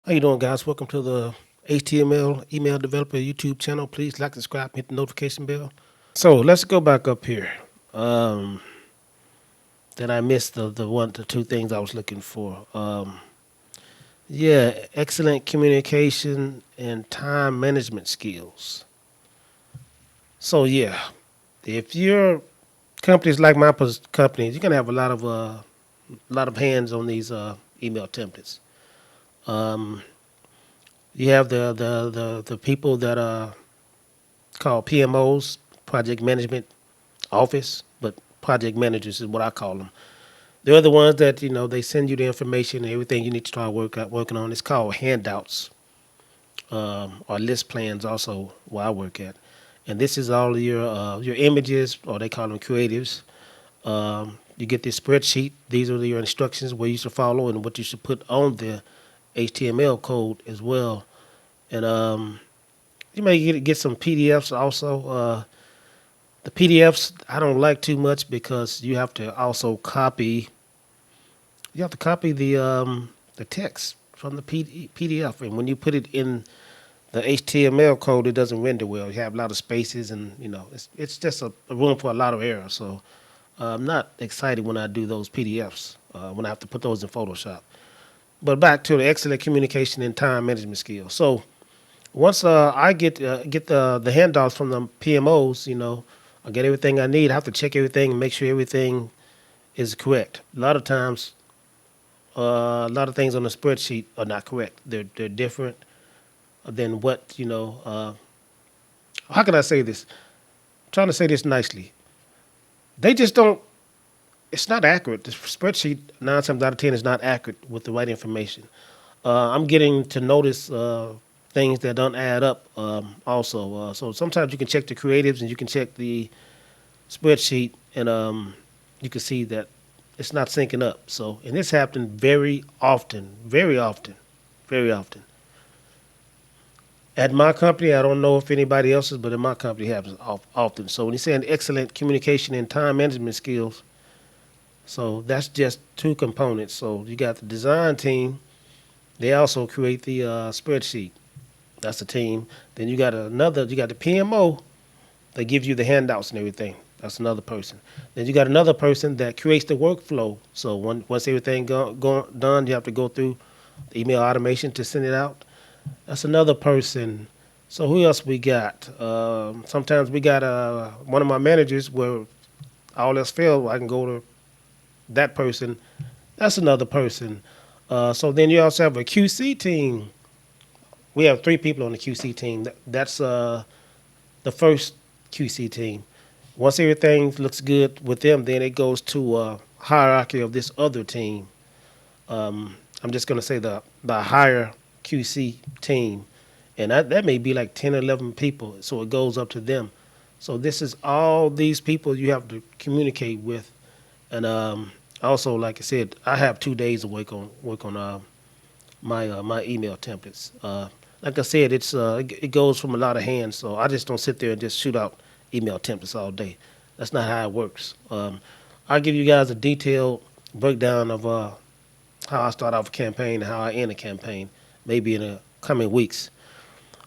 How you doing, guys? Welcome to the HTML email developer YouTube channel. Please like, subscribe, and hit the notification bell. So let's go back up here. Um, then I missed the two things I was looking for. Yeah, excellent communication and time management skills. So yeah, if your company's like my company, you're gonna have a lot of hands on these email templates. Um, you have the people that called PMOs, project management office, but project managers is what I call them. They're the ones that they send you the information and everything you need to start working on. It's called handouts or list plans, also where I work at. And this is all of your images, or they call them creatives. You get this spreadsheet. These are your instructions where you should follow and what you should put on the HTML code as well. And you may get some PDFs also. The PDFs I don't like too much because you have to also copy. You have to copy the text from the PDF, and when you put it in the HTML code, it doesn't render well. You have a lot of spaces, and it's just a room for a lot of errors. So I'm not excited when I do those PDFs when I have to put those in Photoshop. But back to the excellent communication and time management skills. So once I get the handouts from the PMOs, I get everything I need. I have to check everything and make sure everything is correct. A lot of times, a lot of things on the spreadsheet are not correct. They're different than what how can I say this? I'm trying to say this nicely. They just don't. It's not accurate. The spreadsheet 9 times out of 10 is not accurate with the right information. I'm getting to notice things that don't add up. Also, so sometimes you can check the creatives and you can check the spreadsheet, and you can see that it's not syncing up. So, and this happened very often, very often, very often. At my company, I don't know if anybody else's, but in my company, it happens often. So when you're saying excellent communication and time management skills, so that's just two components. So you got the design team. They also create the spreadsheet. That's the team. Then you got you got the PMO. They give you the handouts and everything. That's another person. Then you got another person that creates the workflow. So once everything done, you have to go through the email automation to send it out. That's another person. So who else we got? Sometimes we got one of my managers where all else failed, I can go to that person. That's another person. So then you also have a QC team. We have three people on the QC team. That's the first QC team. Once everything looks good with them, then it goes to a hierarchy of this other team. I'm just going to say the higher QC team, and that may be like 10 or 11 people. So it goes up to them. So this is all these people you have to communicate with, and also, like I said, I have 2 days to work on my email templates. Like I said, it goes from a lot of hands, so I just don't sit there and just shoot out email templates all day. That's not how it works. I'll give you guys a detailed breakdown of how I start off a campaign and how I end a campaign, maybe in the coming weeks.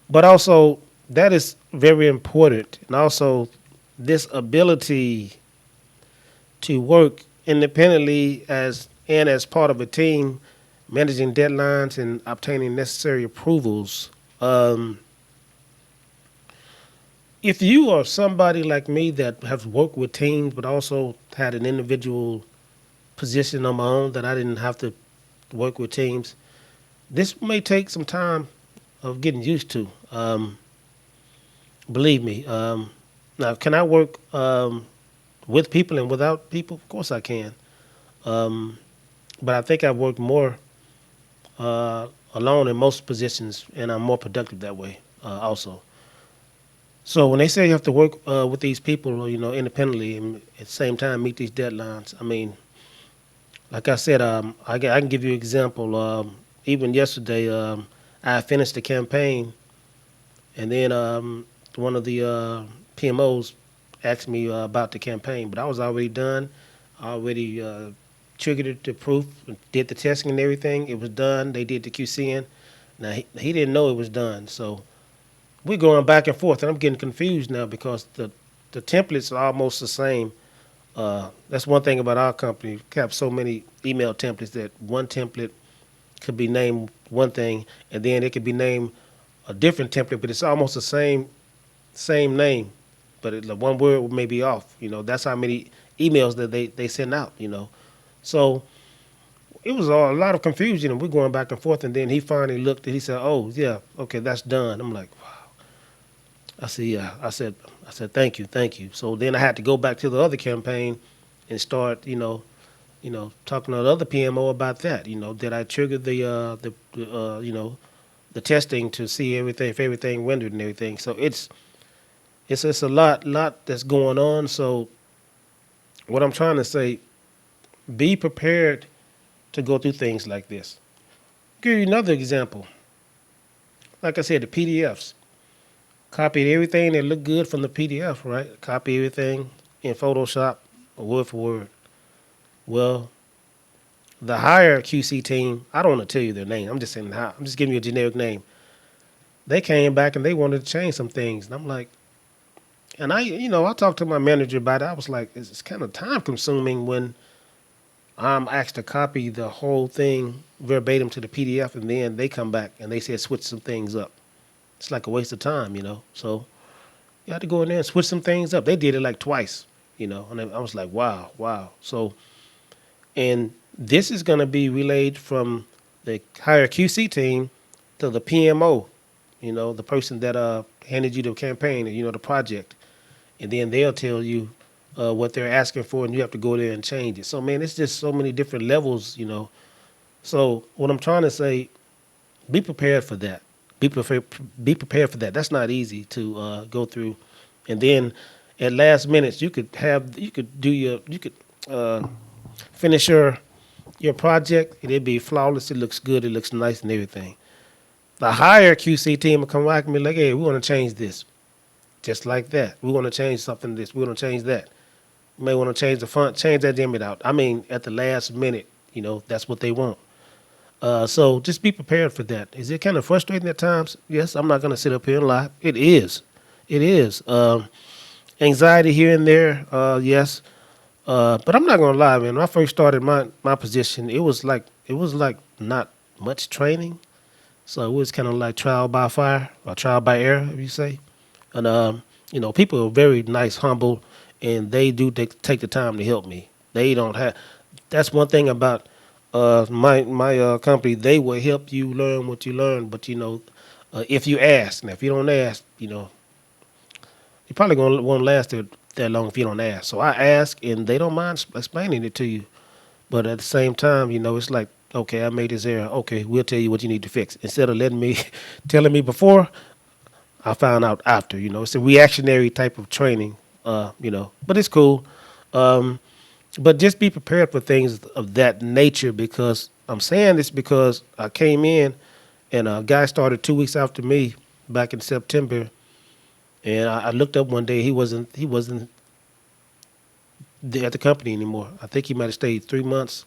But also, that is very important, and also this ability to work independently as part of a team, managing deadlines and obtaining necessary approvals. Um, if you are somebody like me that have worked with teams, but also had an individual position on my own that I didn't have to work with teams, this may take some time of getting used to. Believe me. Now, can I work with people and without people? Of course I can. Um, but I think I've worked more alone in most positions, and I'm more productive that way also. So when they say you have to work with these people, independently and at the same time meet these deadlines, I mean, like I said, I can give you an example. Even yesterday, I finished the campaign, and then one of the PMOs asked me about the campaign, but I was already done, already triggered it to proof, did the testing and everything. It was done. They did the QCing, Now he didn't know it was done, so we're going back and forth, and I'm getting confused now because the templates are almost the same. That's one thing about our company. We have so many email templates that one template could be named one thing, and then it could be named a different template, but it's almost the same name, but the one word may be off. That's how many emails that they send out. So it was a lot of confusion, and we're going back and forth. And then he finally looked, and he said, "Oh yeah, okay, that's done." I'm like, "Wow." I said, "Yeah." I said, "Thank you, thank you." So then I had to go back to the other campaign and start, talking to the other PMO about that. Did I trigger the testing to see everything, if everything rendered and everything. So it's a lot that's going on. So what I'm trying to say, be prepared to go through things like this. Give you another example. Like I said, the PDFs. Copied everything that looked good from the PDF, right? Copy everything in Photoshop, word for word. Well, the higher QC team, I don't want to tell you their name. I'm just saying how. I'm just giving you a generic name. They came back and they wanted to change some things, and I'm like, and I talked to my manager about it. I was like, it's kind of time consuming when I'm asked to copy the whole thing verbatim to the PDF, and then they come back and they said switch some things up. It's like a waste of time. So you have to go in there and switch some things up. They did it like twice. And I was like, wow, wow. So, and this is going to be relayed from the higher QC team to the PMO, the person that handed you the campaign, the project. And then they'll tell you what they're asking for, and you have to go there and change it. So, man, it's just so many different levels. So, what I'm trying to say, be prepared for that. Be prepared for that. That's not easy to go through. And then at last minutes, you could finish your project, and it'd be flawless. It looks good. It looks nice and everything. The higher QC team will come back and be like, "Hey, we want to change this." Just like that. We want to change something. This. We want to change that. You may want to change the font, change that image out. I mean, at the last minute, that's what they want. So just be prepared for that. Is it kind of frustrating at times? Yes, I'm not going to sit up here and lie. It is. It is. Anxiety here and there, yes. But I'm not going to lie, man. When I first started my position, it was like not much training. So it was kind of like trial by fire or trial by error, if you say. And people are very nice, humble, and they do take the time to help me. They don't have. That's one thing about my company. They will help you learn what you learn, but if you ask, and if you don't ask, you probably gonna won't last that long if you don't ask. So I ask, and they don't mind explaining it to you. But at the same time, it's like, okay, I made this error. Okay, we'll tell you what you need to fix. Instead of letting me, telling me before, I found out after. It's a reactionary type of training. But it's cool. Um, but just be prepared for things of that nature, because I'm saying this because I came in and a guy started 2 weeks after me back in September, and I looked up one day. He wasn't there at the company anymore. I think he might have stayed 3 months.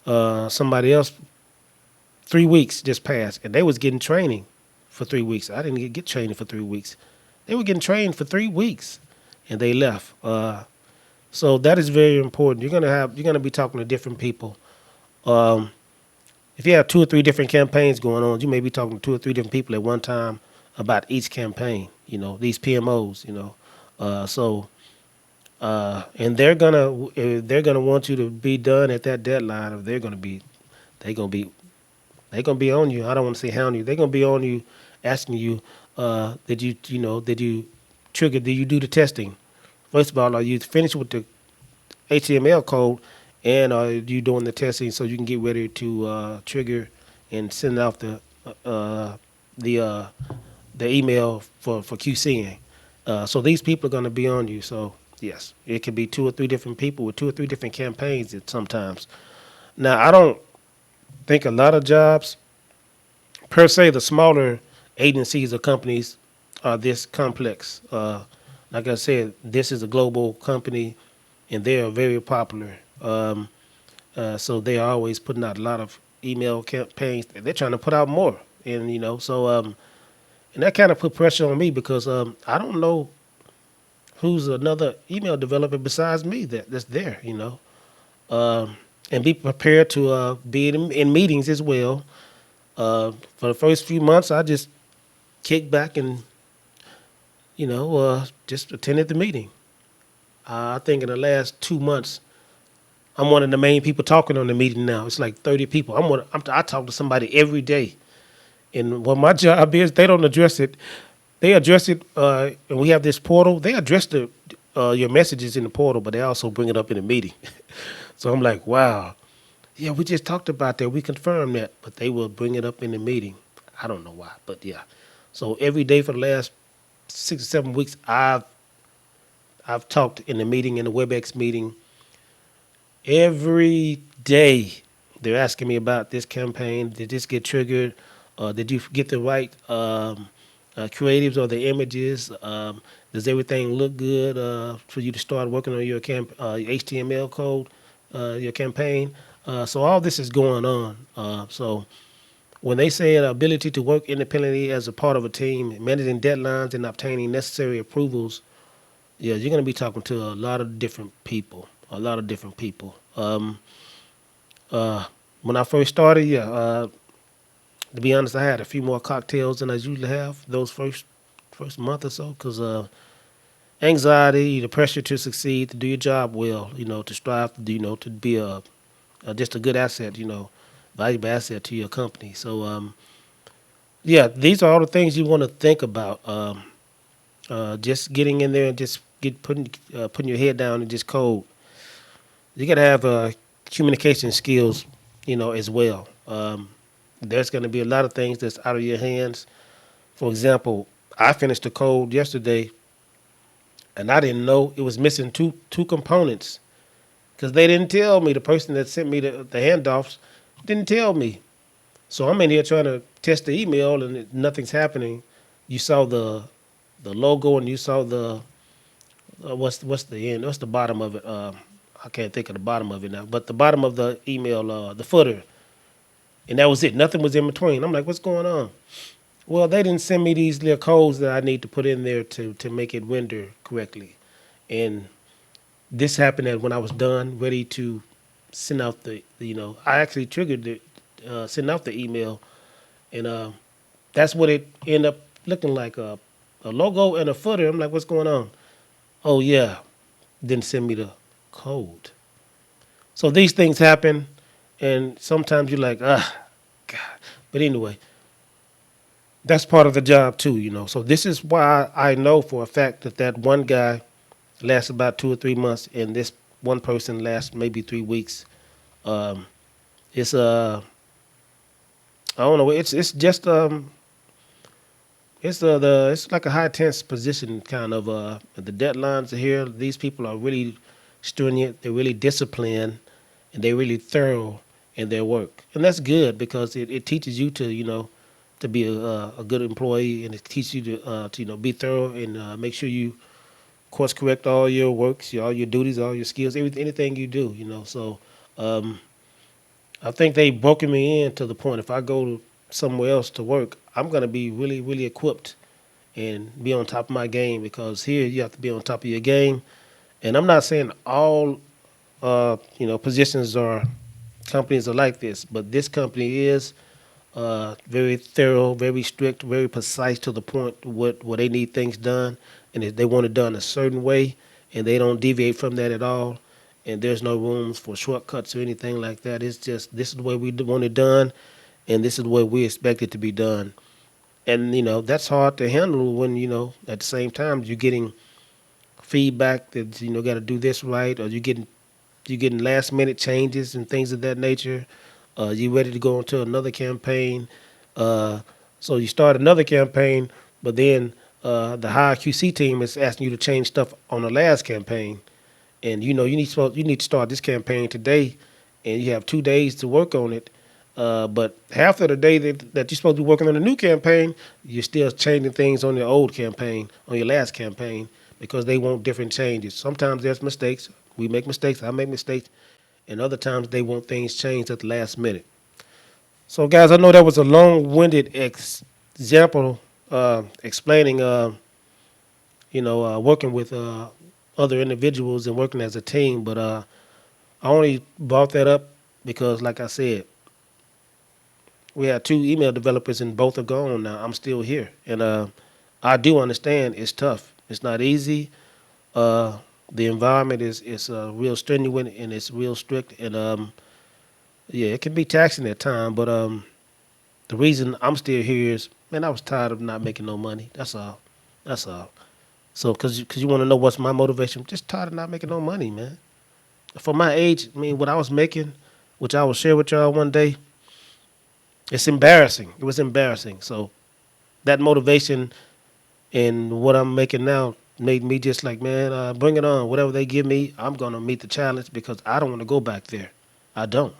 Somebody else, 3 weeks just passed, and they was getting training for 3 weeks. I didn't get training for 3 weeks. They were getting trained for 3 weeks, and they left. So that is very important. You're gonna be talking to different people. Um, if you have two or three different campaigns going on, you may be talking to two or three different people at one time about each campaign. These PMOs. So and they're gonna want you to be done at that deadline, or they're gonna be they're gonna be on you. I don't want to say hound you. They're gonna be on you, asking you, did you do the testing? First of all, are you finished with the HTML code, and are you doing the testing so you can get ready to trigger and send out uh, the uh, the email for QCing? So these people are going to be on you. So yes, it could be two or three different people with two or three different campaigns sometimes. Now, I don't think a lot of jobs, per se, the smaller agencies or companies are this complex. Like I said, this is a global company, and they are very popular. So they are always putting out a lot of email campaigns. They're trying to put out more. and and that kind of put pressure on me because I don't know who's another email developer besides me that's there, and be prepared to be in meetings as well. For the first few months, I just kicked back and just attended the meeting. I think in the last 2 months, I'm one of the main people talking on the meeting now. It's like 30 people. I talk to somebody every day, and what my job is, they don't address it. They address it, and we have this portal. They address your messages in the portal, but they also bring it up in the meeting. So I'm like, wow, yeah, we just talked about that. We confirmed that, but they will bring it up in the meeting. I don't know why, but yeah. So every day for the last 6 or 7 weeks, I've talked in the meeting, in the WebEx meeting. Every day, they're asking me about this campaign. Did this get triggered? Did you get the right creatives or the images? Does everything look good for you to start working on your HTML code, your campaign? So all this is going on. So when they say the ability to work independently as a part of a team, managing deadlines and obtaining necessary approvals, yeah, you're going to be talking to a lot of different people. A lot of different people. When I first started, yeah, to be honest, I had a few more cocktails than I usually have those first month or so, because anxiety, the pressure to succeed, to do your job well, to strive, to to be just a good asset, valuable asset to your company. So yeah, these are all the things you want to think about. Just getting in there and just putting your head down and just code. You got to have communication skills, as well. There's going to be a lot of things that's out of your hands. For example, I finished the code yesterday, and I didn't know it was missing two components because they didn't tell me. The person that sent me the handoffs didn't tell me. So I'm in here trying to test the email, and nothing's happening. You saw the logo, and you saw the what's the end? What's the bottom of it? I can't think of the bottom of it now. But the bottom of the email, the footer, and that was it. Nothing was in between. I'm like, what's going on? Well, they didn't send me these little codes that I need to put in there to make it render correctly. And this happened when I was done, ready to send out I actually triggered it, send out the email, and that's what it ended up looking like, a logo and a footer. I'm like, what's going on? Oh, yeah, didn't send me the code. So these things happen, and sometimes you're like, God. But anyway, that's part of the job too. So this is why I know for a fact that one guy lasts about 2 or 3 months, and this one person lasts maybe 3 weeks. It's I don't know. It's just it's like a high tense position kind of. The deadlines are here. These people are really stringent. They're really disciplined, and they're really thorough in their work, and that's good because it teaches you to be a good employee, and it teaches you to be thorough and make sure you course correct all your works, all your duties, all your skills, anything you do. So I think they've broken me in to the point if I go somewhere else to work, I'm going to be really, really equipped and be on top of my game, because here you have to be on top of your game. And I'm not saying all, positions or companies are like this, but this company is very thorough, very strict, very precise to the point where they need things done, and if they want it done a certain way, and they don't deviate from that at all. And there's no rooms for shortcuts or anything like that. It's just this is the way we want it done, and this is the way we expect it to be done. And that's hard to handle when at the same time you're getting feedback that got to do this right, or you're getting last minute changes and things of that nature. You ready to go into another campaign, so you start another campaign, but then the high QC team is asking you to change stuff on the last campaign, and you need to start this campaign today, and you have 2 days to work on it. But half of the day that you're supposed to be working on a new campaign, you're still changing things on your old campaign, on your last campaign, because they want different changes. Sometimes there's mistakes. We make mistakes. I make mistakes. And other times they want things changed at the last minute. So, guys, I know that was a long-winded example explaining, working with other individuals and working as a team. But I only brought that up because, like I said, we had two email developers and both are gone now. I'm still here, and I do understand it's tough. It's not easy. Uh, the environment is real strenuous and it's real strict, and yeah, it can be taxing at times. But the reason I'm still here is, man, I was tired of not making no money. That's all. That's all. So, cause you want to know what's my motivation? Just tired of not making no money, man. For my age, I mean, what I was making, which I will share with y'all one day, it's embarrassing. It was embarrassing. So that motivation and what I'm making now made me just like, man, bring it on. Whatever they give me, I'm gonna meet the challenge because I don't want to go back there. I don't.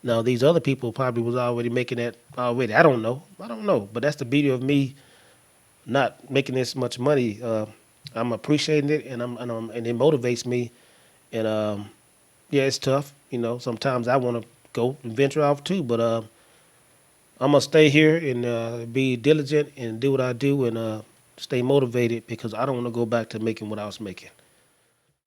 Now these other people probably was already making that already. I don't know. I don't know. But that's the beauty of me not making this much money. I'm appreciating it, and it motivates me. And yeah, it's tough. Sometimes I want to go and venture off too, but I'm gonna stay here and be diligent and do what I do and stay motivated because I don't want to go back to making what I was making.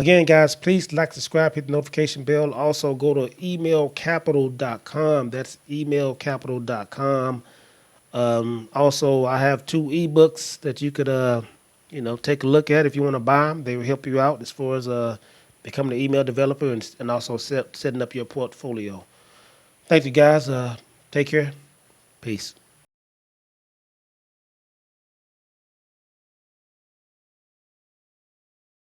Again, guys, please like, subscribe, hit the notification bell. Also, go to emailcapital.com. That's emailcapital.com. Also, I have two ebooks that you could, take a look at if you want to buy them. They will help you out as far as becoming an email developer and also setting up your portfolio. Thank you, guys. Take care. Peace.